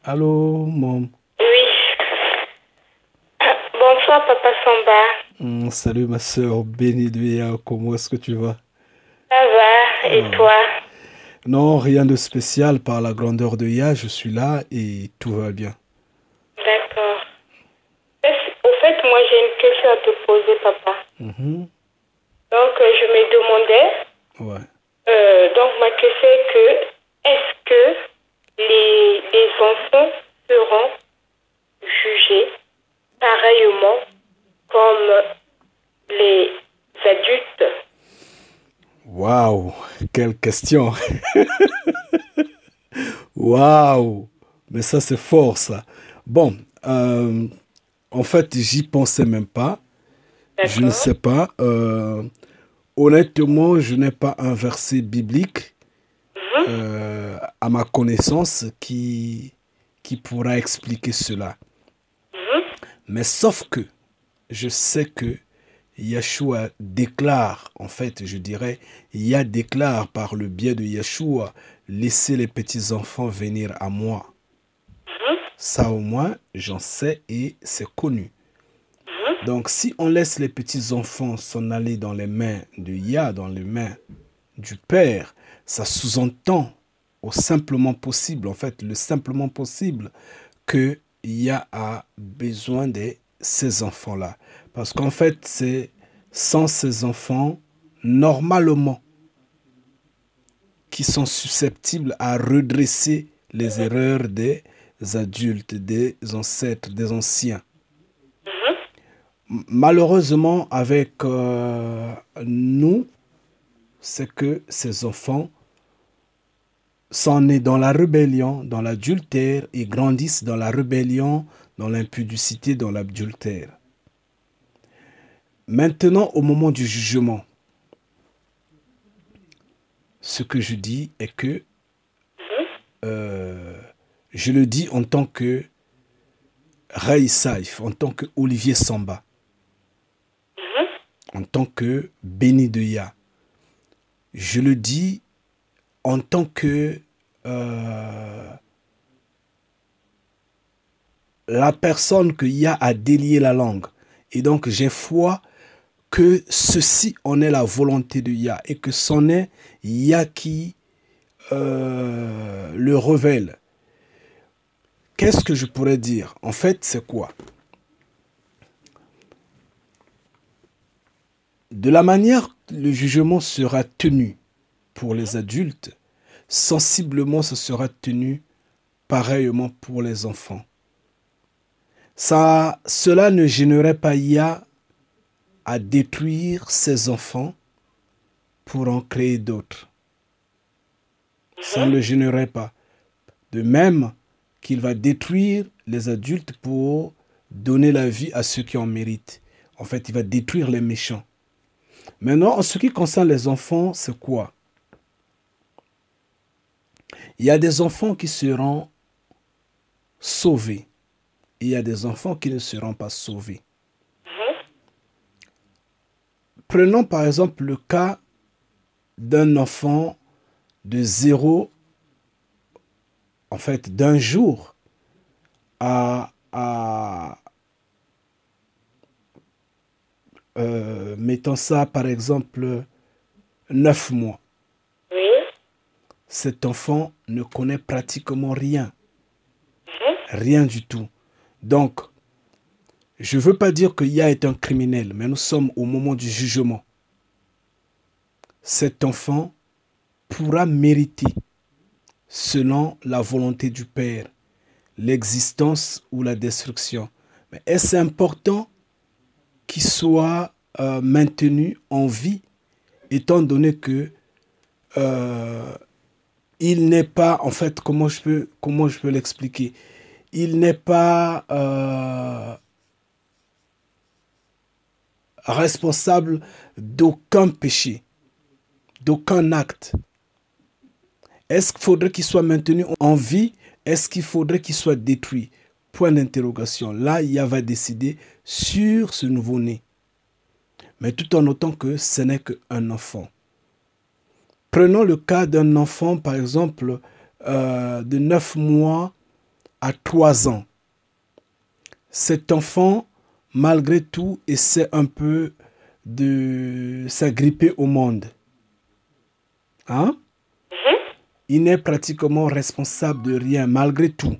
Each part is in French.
Allô, mom. Oui. Bonsoir, Papa Samba. Salut ma soeur bénie de Yah, comment est-ce que tu vas? Ça va? Et Ah. toi? Non, rien de spécial par la grandeur de Yah, je suis là et tout va bien. D'accord. Au fait, moi, j'ai une question à te poser, papa. Mhm. Donc, je me demandais, Ouais. donc ma question est que, est-ce que les enfants seront jugés pareillement comme les adultes? Waouh, quelle question. Waouh, mais ça c'est fort ça. Bon, euh, en fait, j'y pensais même pas. Je ne D'accord? sais pas. Honnêtement, je n'ai pas un verset biblique Mhm, à ma connaissance qui pourra expliquer cela. mhm, Mais sauf que je sais que Yeshua déclare, en fait, je dirais, Yah déclare par le biais de Yeshua, laissez les petits-enfants venir à moi. mhm, Ça au moins, j'en sais et c'est connu. mhm. Donc si on laisse les petits-enfants s'en aller dans les mains de Yah, dans les mains du Père, ça sous-entend au simplement possible, en fait, le simplement possible que Yah a besoin de ces enfants-là. Parce qu'en fait, c'est sans ces enfants, normalement, qui sont susceptibles à redresser les erreurs des adultes, des ancêtres, des anciens. Malheureusement, avec nous, c'est que ces enfants sont nés dans la rébellion, dans l'adultère, et grandissent dans la rébellion, dans l'impudicité, dans l'adultère. Maintenant, au moment du jugement, ce que je dis est que euh, je le dis en tant que Ray Saif, en tant que Olivier Samba, en tant que Béni de Ya. Je le dis en tant que la personne que Ya a délié la langue. Et donc j'ai foi que ceci en est la volonté de Ya et que c'en est Ya qui le révèle. Qu'est-ce que je pourrais dire? En fait, c'est quoi? De la manière le jugement sera tenu pour les adultes, sensiblement ce sera tenu pareillement pour les enfants. Ça, cela ne gênerait pas Ya à détruire ses enfants pour en créer d'autres. Ça ne le gênerait pas. De même qu'il va détruire les adultes pour donner la vie à ceux qui en méritent. En fait, il va détruire les méchants. Maintenant, en ce qui concerne les enfants, c'est quoi? Il y a des enfants qui seront sauvés. Et il y a des enfants qui ne seront pas sauvés. Prenons par exemple le cas d'un enfant de 0, en fait d'un jour à mettons ça par exemple 9 mois. Oui. Cet enfant ne connaît pratiquement rien, Mhm, rien du tout. Donc, je ne veux pas dire que Ya est un criminel, mais nous sommes au moment du jugement. Cet enfant pourra mériter, selon la volonté du Père, l'existence ou la destruction. Mais est-ce important qu'il soit maintenu en vie, étant donné que il n'est pas, en fait, comment je peux l'expliquer? Il n'est pas responsable d'aucun péché, d'aucun acte. Est-ce qu'il faudrait qu'il soit maintenu en vie? Est-ce qu'il faudrait qu'il soit détruit? Point d'interrogation. Là, Yah va décider sur ce nouveau-né. Mais tout en notant que ce n'est qu'un enfant. Prenons le cas d'un enfant, par exemple, de 9 mois à 3 ans, cet enfant, malgré tout, essaie un peu de s'agripper au monde. Hein? Il n'est pratiquement responsable de rien, malgré tout.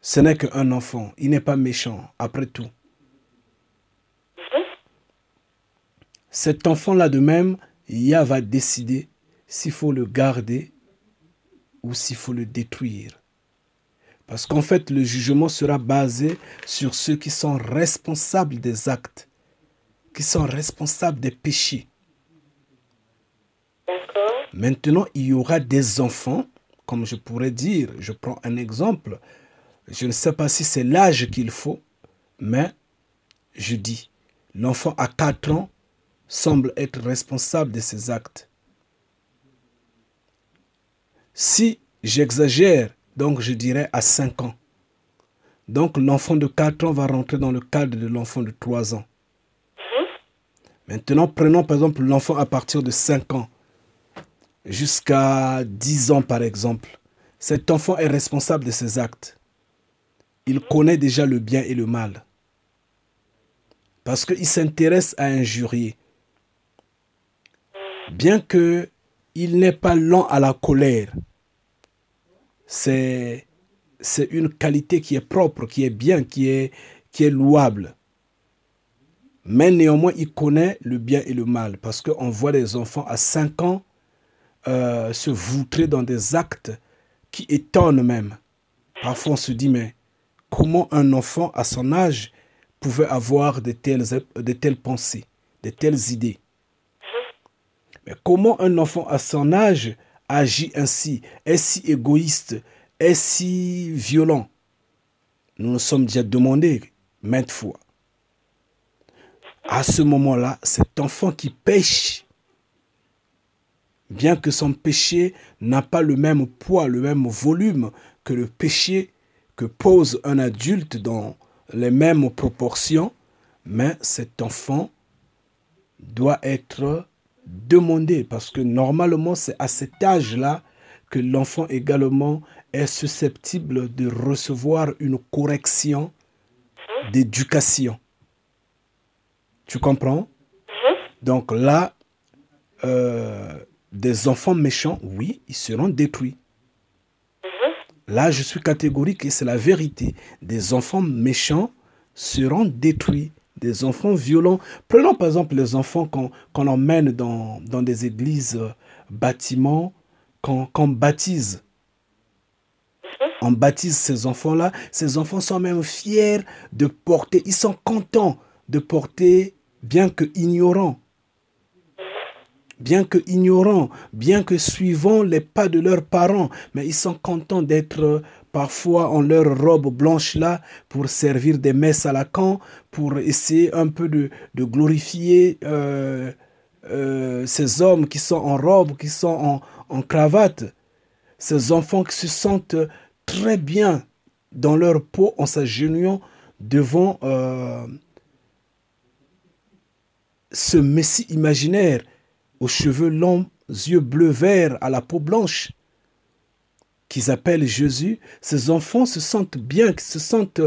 Ce n'est qu'un enfant. Il n'est pas méchant, après tout. Cet enfant-là de même, Yah va décider s'il faut le garder ou s'il faut le détruire. Parce qu'en fait, le jugement sera basé sur ceux qui sont responsables des actes, qui sont responsables des péchés. D'accord. Maintenant, il y aura des enfants, comme je pourrais dire, je prends un exemple, je ne sais pas si c'est l'âge qu'il faut, mais je dis, l'enfant à 4 ans semble être responsable de ses actes. Si j'exagère, donc je dirais à 5 ans. Donc l'enfant de 4 ans va rentrer dans le cadre de l'enfant de 3 ans. Maintenant, prenons par exemple l'enfant à partir de 5 ans jusqu'à 10 ans par exemple. Cet enfant est responsable de ses actes. Il connaît déjà le bien et le mal. Parce qu'il s'intéresse à injurier. Bien qu'il n'est pas lent à la colère, c'est une qualité qui est propre, qui est bien, qui est louable. Mais néanmoins, il connaît le bien et le mal. Parce qu'on voit des enfants à 5 ans se voutrer dans des actes qui étonnent même. Parfois, on se dit, mais comment un enfant à son âge pouvait avoir de telles pensées, de telles idées? Mais comment un enfant à son âge agit ainsi, est si égoïste, est si violent? Nous nous sommes déjà demandé maintes fois. À ce moment-là, cet enfant qui pêche, bien que son péché n'a pas le même poids, le même volume que le péché que pose un adulte dans les mêmes proportions, mais cet enfant doit être demandé parce que normalement c'est à cet âge-là que l'enfant également est susceptible de recevoir une correction d'éducation. Tu comprends? Donc là, des enfants méchants, oui, ils seront détruits. Là, je suis catégorique et c'est la vérité. Des enfants méchants seront détruits. Des enfants violents. Prenons par exemple les enfants qu'on emmène dans des églises, bâtiments, qu'on baptise. On baptise ces enfants-là. Ces enfants sont même fiers de porter, ils sont contents de porter, bien que ignorants, bien que suivant les pas de leurs parents, mais ils sont contents d'être parfois en leur robe blanche là pour servir des messes à la can, pour essayer un peu de glorifier ces hommes qui sont en robe, qui sont en cravate, ces enfants qui se sentent très bien dans leur peau en s'agenouillant devant ce Messie imaginaire aux cheveux longs, yeux bleu vert, à la peau blanche, qu'ils appellent Jésus. Ces enfants se sentent bien, se sentent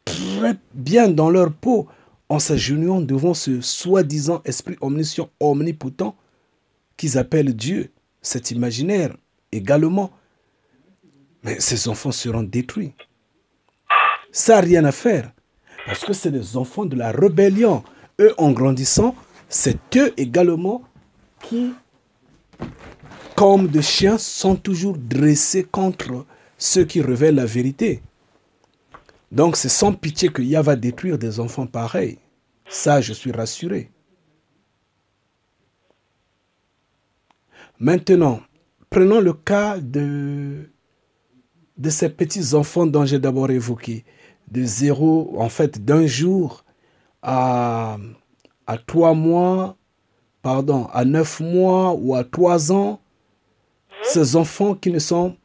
très bien dans leur peau en s'agenouillant devant ce soi-disant esprit omniscient, omnipotent qu'ils appellent Dieu, cet imaginaire également. Mais ces enfants seront détruits. Ça n'a rien à faire. Parce que c'est les enfants de la rébellion. Eux, en grandissant, c'est eux également qui, comme des chiens, sont toujours dressés contre ceux qui révèlent la vérité. Donc c'est sans pitié que Yah va détruire des enfants pareils. Ça, je suis rassuré. Maintenant, prenons le cas de ces petits enfants dont j'ai d'abord évoqué. De 0, en fait, d'un jour à 3 mois, pardon, à 9 mois ou à 3 ans, ces enfants qui ne sont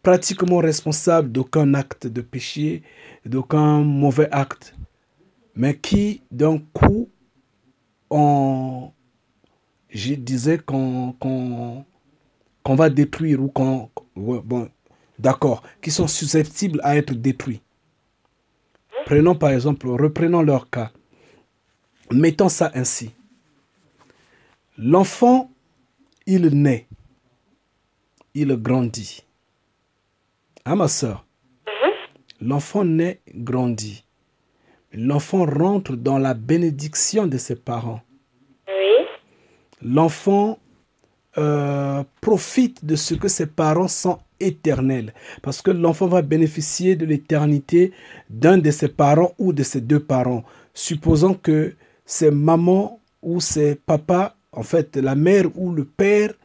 pratiquement responsables d'aucun acte de péché, d'aucun mauvais acte, mais qui, d'un coup, je disais qu'on va détruire ou bon, d'accord, qui sont susceptibles à être détruits. Prenons par exemple, reprenons leur cas. Mettons ça ainsi. L'enfant, il naît, il grandit. Ah ma soeur, l'enfant naît, grandit. L'enfant rentre dans la bénédiction de ses parents. Oui. L'enfant profite de ce que ses parents sont éternels. Parce que l'enfant va bénéficier de l'éternité d'un de ses parents ou de ses deux parents. Supposons que c'est maman ou c'est papa, en fait la mère ou le père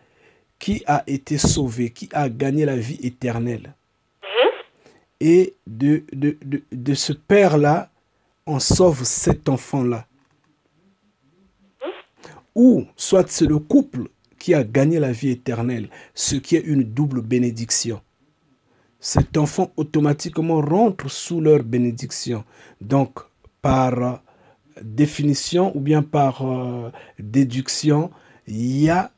qui a été sauvé, qui a gagné la vie éternelle. Et de ce père-là, on sauve cet enfant-là. Ou soit c'est le couple qui a gagné la vie éternelle, ce qui est une double bénédiction. Cet enfant automatiquement rentre sous leur bénédiction. Donc, par définition ou bien par déduction, Yah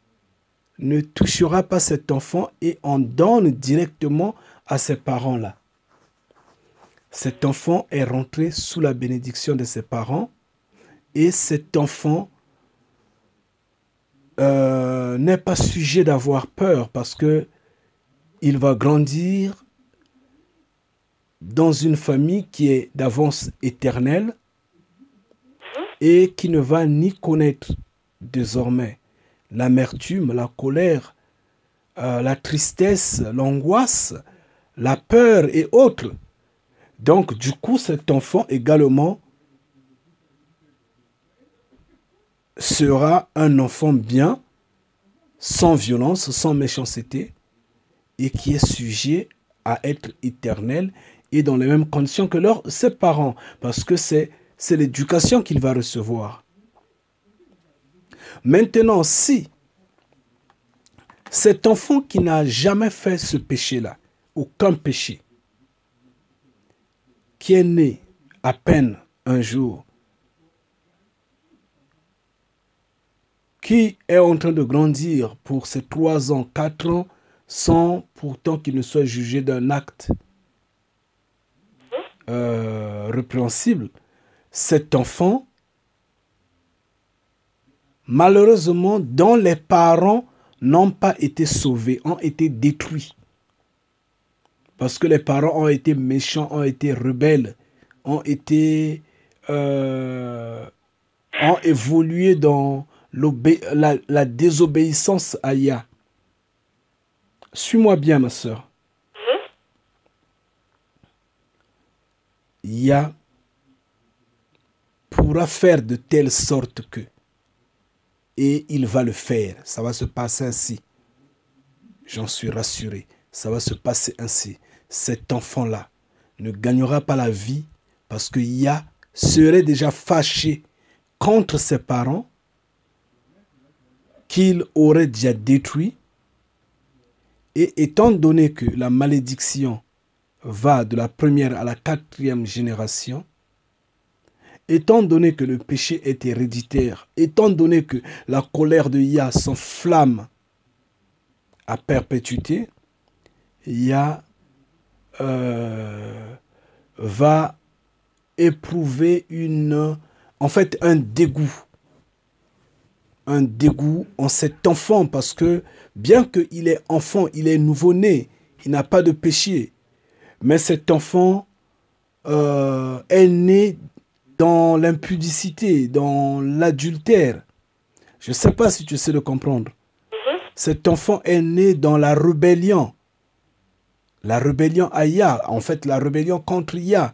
ne touchera pas cet enfant et on donne directement à ses parents-là. Cet enfant est rentré sous la bénédiction de ses parents et cet enfant n'est pas sujet d'avoir peur parce que il va grandir dans une famille qui est d'avance éternelle et qui ne va ni connaître désormais l'amertume, la colère, la tristesse, l'angoisse, la peur et autres. Donc, du coup, cet enfant également sera un enfant bien, sans violence, sans méchanceté, et qui est sujet à être éternel et dans les mêmes conditions que ses parents, parce que c'est l'éducation qu'il va recevoir. Maintenant, si cet enfant qui n'a jamais fait ce péché-là, aucun péché, qui est né à peine un jour, qui est en train de grandir pour ses 3 ans, 4 ans, sans pourtant qu'il ne soit jugé d'un acte répréhensible, cet enfant, malheureusement, dont les parents n'ont pas été sauvés, ont été détruits. Parce que les parents ont été méchants, ont été rebelles, ont évolué dans la désobéissance à Yah. Suis-moi bien, ma soeur. Yah pourra faire de telle sorte que, et il va le faire, ça va se passer ainsi. J'en suis rassuré, ça va se passer ainsi. Cet enfant-là ne gagnera pas la vie parce que Yah serait déjà fâché contre ses parents qu'il aurait déjà détruit. Et étant donné que la malédiction va de la première à la 4e génération, étant donné que le péché est héréditaire, étant donné que la colère de Yah s'enflamme à perpétuité, Yah va éprouver un dégoût. Un dégoût en cet enfant parce que bien qu'il est enfant, il est nouveau-né, il n'a pas de péché. Mais cet enfant est né dans l'impudicité, dans l'adultère. Je ne sais pas si tu sais le comprendre. Cet enfant est né dans la rébellion. La rébellion à Yah, en fait la rébellion contre Yah.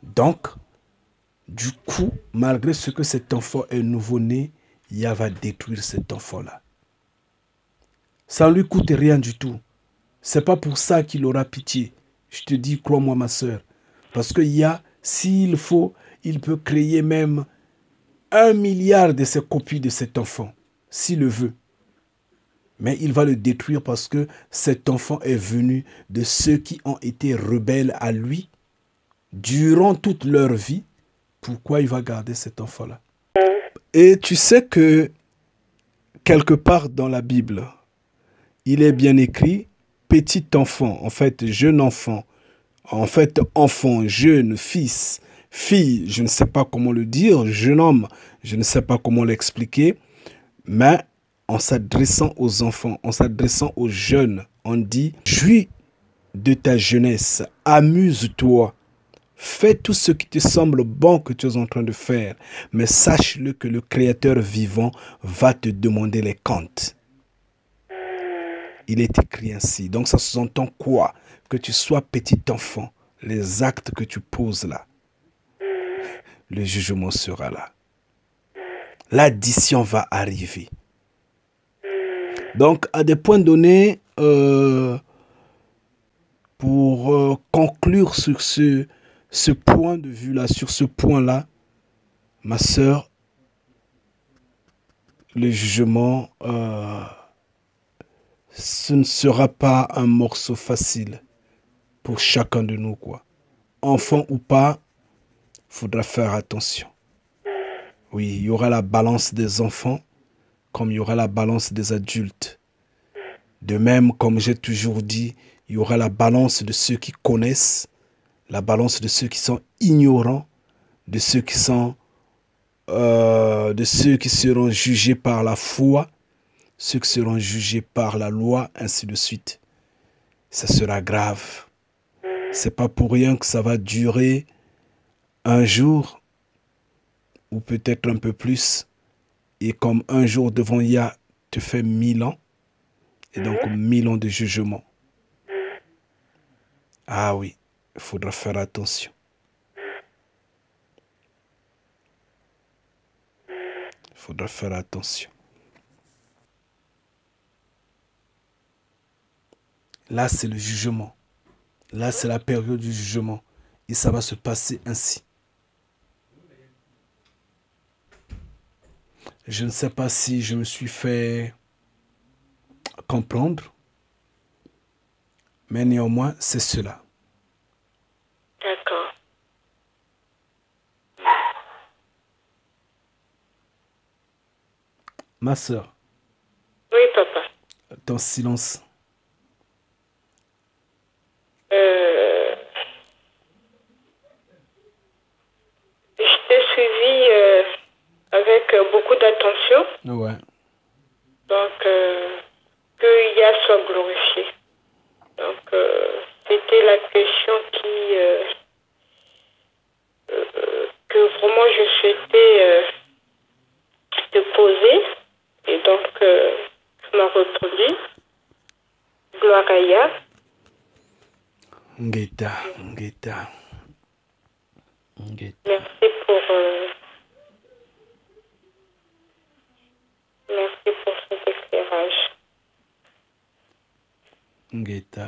Donc, du coup, malgré ce que cet enfant est nouveau-né, Yah va détruire cet enfant-là. Ça ne lui coûte rien du tout. C'est pas pour ça qu'il aura pitié. Je te dis, crois-moi ma soeur. Parce que Yah, s'il faut, il peut créer même 1 milliard de ces copies de cet enfant, s'il le veut. Mais il va le détruire parce que cet enfant est venu de ceux qui ont été rebelles à lui durant toute leur vie. Pourquoi il va garder cet enfant-là? Et tu sais que quelque part dans la Bible, il est bien écrit petit enfant, en fait, jeune enfant, en fait, enfant, jeune, fils, fille, je ne sais pas comment le dire, jeune homme, je ne sais pas comment l'expliquer, mais en s'adressant aux enfants, en s'adressant aux jeunes, on dit, jouis de ta jeunesse, amuse-toi, fais tout ce qui te semble bon que tu es en train de faire, mais sache-le que le Créateur vivant va te demander les comptes. Il est écrit ainsi. Donc ça sous-entend quoi? Que tu sois petit enfant, les actes que tu poses là, le jugement sera là. L'addition va arriver. Donc à des points donnés, pour conclure sur ce point de vue-là, sur ce point-là, ma sœur, le jugement, ce ne sera pas un morceau facile pour chacun de nous, quoi. Enfant ou pas, il faudra faire attention. Oui, il y aura la balance des enfants, comme il y aura la balance des adultes. De même, comme j'ai toujours dit, il y aura la balance de ceux qui connaissent, la balance de ceux qui sont ignorants, de ceux qui seront jugés par la foi, ceux qui seront jugés par la loi, ainsi de suite. Ça sera grave. C'est pas pour rien que ça va durer un jour ou peut-être un peu plus. Et comme un jour devant Yah te fait 1000 ans, et donc 1000 ans de jugement. Ah oui, il faudra faire attention. Il faudra faire attention. Là, c'est le jugement. Là, c'est la période du jugement. Et ça va se passer ainsi. Je ne sais pas si je me suis fait comprendre, mais néanmoins, c'est cela. D'accord. Ma sœur, Oui, papa. ton silence. Je t'ai suivi avec beaucoup d'attention. Ouais. Donc, que Yah soit glorifié. Donc, c'était la question que vraiment je souhaitais te poser. Et donc, tu m'as répondu. Gloire à Yah. Ngeta. Merci pour cet éclairage. Ngeta.